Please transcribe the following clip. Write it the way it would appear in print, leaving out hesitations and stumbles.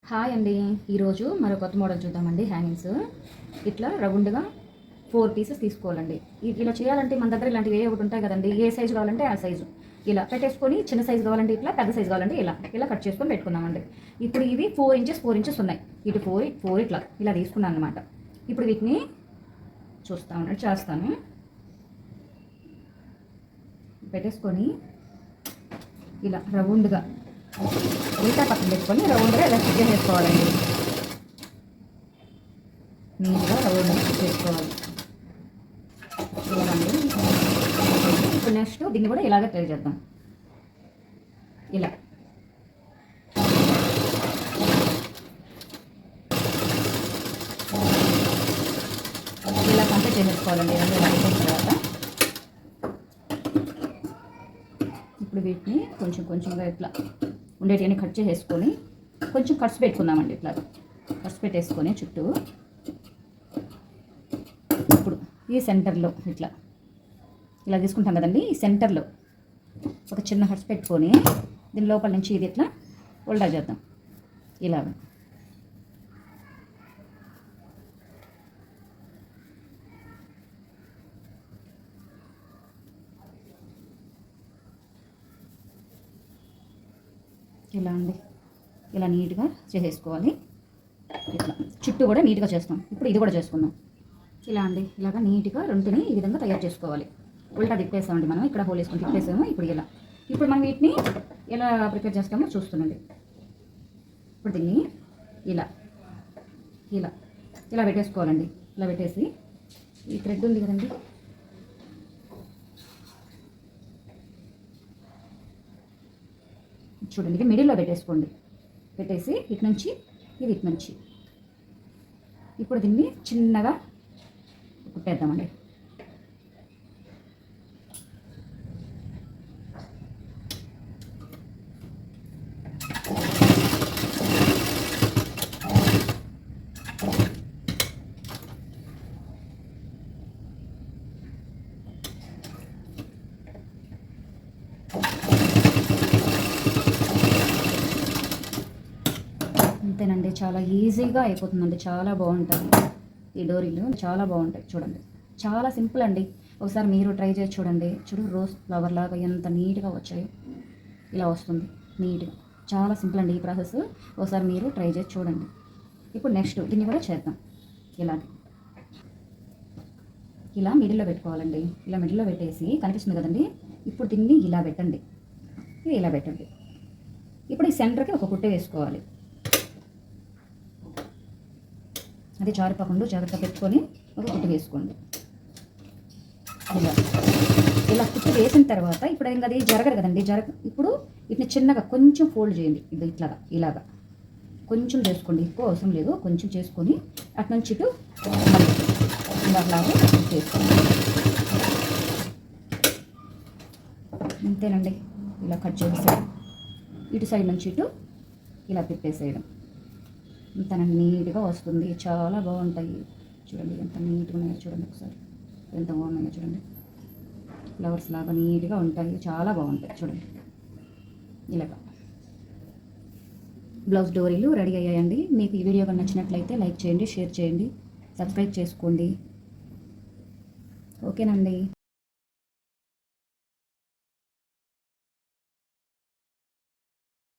Hi అండి. ఈరోజు మరో కొత్త మోడల్ చూద్దామండి. హ్యాంగింగ్స్ ఇట్లా రౌండ్గా 4 పీసెస్ తీసుకోవాలండి. ఇలా చేయాలంటే మన దగ్గర ఇలాంటివి ఒకటి ఉంటాయి కదండి. ఏ సైజు కావాలంటే ఆ సైజు ఇలా పెట్టేసుకొని, చిన్న సైజు కావాలంటే ఇట్లా, పెద్ద సైజు కావాలంటే ఇలా కట్ చేసుకొని పెట్టుకుందామండి. ఇప్పుడు ఇవి 4 ఇంచెస్ ఉన్నాయి. ఇటు 4 ఇలా తీసుకున్నాను అనమాట. ఇప్పుడు వీటిని చేస్తాను. పెట్టేసుకొని ఇలా రౌండ్గా ఉల్టా పక్కన పెట్టుకొని రౌండ్గా ఇలా స్టిచ్ చేసుకోవాలండి. నీట్గా రౌండ్గా స్టిచ్ చేసుకోవాలి. ఇలాగండి. ఇప్పుడు నెక్స్ట్ దీన్ని కూడా ఇలాగే ట్రై చేద్దాం. ఇలా కంప్లీట్ చేసేసుకోవాలండి. ఇవన్నీ అయిపోయిన తర్వాత ఇప్పుడు వీటిని కొంచెంగా ఇట్లా ఉండేటివన్నీ కట్ చేసేసుకొని కొంచెం కట్స్ పెట్టుకుందామండి. ఇట్లా కట్స్ పెట్టేసుకొని చుట్టూ ఇప్పుడు ఈ సెంటర్లో ఇలా తీసుకుంటాం కదండి. ఈ సెంటర్లో ఒక చిన్న కట్స్ పెట్టుకొని దీని లోపల నుంచి ఇది ఇట్లా ఉల్టా చేద్దాం. ఇలాగ ఇలా అండి. ఇలా నీట్గా చేసేసుకోవాలి. ఇట్లా చుట్టూ కూడా నీట్గా చేస్తాం. ఇప్పుడు ఇది కూడా చేసుకుందాం. ఇలా అండి. ఇలాగ నీట్గా రెండుని ఈ విధంగా తయారు చేసుకోవాలి. ఉల్టా తిప్పేసామండి. మనం ఇక్కడ హోల్ వేసుకొని తిప్పేసాము. ఇప్పుడు మనం వీటిని ఎలా ప్రిపేర్ చేస్తామో చూస్తుండండి. ఇప్పుడు దీన్ని ఇలా పెట్టేసుకోవాలండి. ఇలా పెట్టేసి ఈ థ్రెడ్ ఉంది కదండి, చూడండి, ఇది మిడిల్లో పెట్టేసుకోండి. పెట్టేసి ఇటు నుంచి ఇప్పుడు దీన్ని చిన్నగా కుట్టేద్దామండి. అంతేనండి. చాలా ఈజీగా అయిపోతుందండి. చాలా బాగుంటుంది. ఈ డోరీలు చాలా బాగుంటాయి. చూడండి, చాలా సింపుల్ అండి. ఒకసారి మీరు ట్రై చేసి చూడండి. రోజ్ ఫ్లవర్ లాగా ఎంత నీట్గా వచ్చాయి. ఇలా వస్తుంది నీట్గా. చాలా సింపుల్ అండి ఈ ప్రాసెస్. ఒకసారి మీరు ట్రై చేసి చూడండి. ఇప్పుడు నెక్స్ట్ దీన్ని కూడా చేద్దాం. ఇలా మిడిల్లో పెట్టుకోవాలండి. ఇలా మిడిల్లో పెట్టేసి కనిపిస్తుంది కదండి. ఇప్పుడు దీన్ని ఇలా పెట్టండి. ఇలా పెట్టండి. ఇప్పుడు ఈ సెంటర్కి ఒక కుట్ట వేసుకోవాలి. అది జారిపోకుండా జాగ్రత్త పెట్టుకొని ఒక కుట్టు వేసుకోండి. ఇలా కుట్టు వేసిన తర్వాత ఇప్పుడు ఇంకా అది జరగదు కదండి. ఇప్పుడు వీటిని చిన్నగా కొంచెం ఫోల్డ్ చేయండి. ఇలాగా కొంచెం చేసుకోండి. ఎక్కువ అవసరం లేదు. కొంచెం చేసుకొని అటు నుంచి ఇటు ఇలాగా చేసుకోండి. అంతేనండి. ఇలా కట్ చేసేయడం, ఇటు సైడ్ నుంచి ఇటు ఇలా తిప్పేసేయడం. ఇంత నీట్గా వస్తుంది. చాలా బాగుంటాయి. చూడండి ఎంత నీట్గా ఉన్నాయో చూడండి. ఒకసారి ఎంత బాగున్నాయో చూడండి. ఫ్లవర్స్ లాగా నీట్గా ఉంటాయి. చాలా బాగుంటాయి. చూడండి, ఇలాగా బ్లౌజ్ డోరీలు రెడీ అయ్యాయండి. మీకు ఈ వీడియో నచ్చినట్లయితే లైక్ చేయండి, షేర్ చేయండి, సబ్స్క్రైబ్ చేసుకోండి. ఓకేనండి.